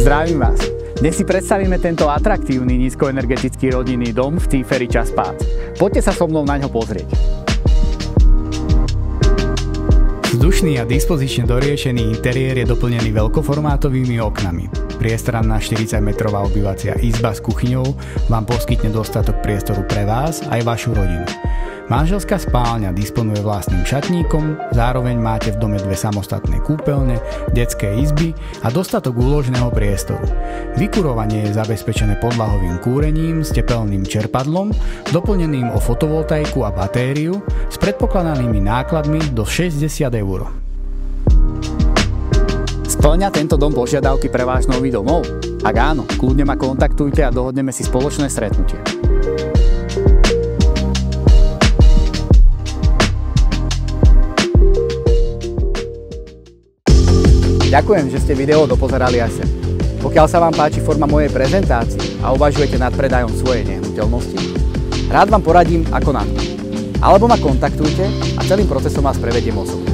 Zdravím vás. Dnes si predstavíme tento atraktívny nízkoenergetický rodinný dom v Cíferi Časpác. Poďte sa so mnou na ňo pozrieť. Vzdušný a dispozične doriešený interiér je doplnený veľkoformátovými oknami. Priestranná 40-metrová obývacia izba s kuchyňou vám poskytne dostatok priestoru pre vás aj vašu rodinu. Manželská spálňa disponuje vlastným šatníkom, zároveň máte v dome dve samostatné kúpeľne, detské izby a dostatok úložného priestoru. Vykurovanie je zabezpečené podlahovým kúrením s tepelným čerpadlom, doplneným o fotovoltaiku a batériu s predpokladanými nákladmi do 60 eur. Spĺňa tento dom požiadavky pre váš nový domov? Ak áno, kľudne ma kontaktujte a dohodneme si spoločné stretnutie. Ďakujem, že ste video dopozerali až sem. Pokiaľ sa vám páči forma mojej prezentácie a uvažujete nad predajom svojej nehnuteľnosti, rád vám poradím ako na to. Alebo ma kontaktujte a celým procesom vás prevediem osobne.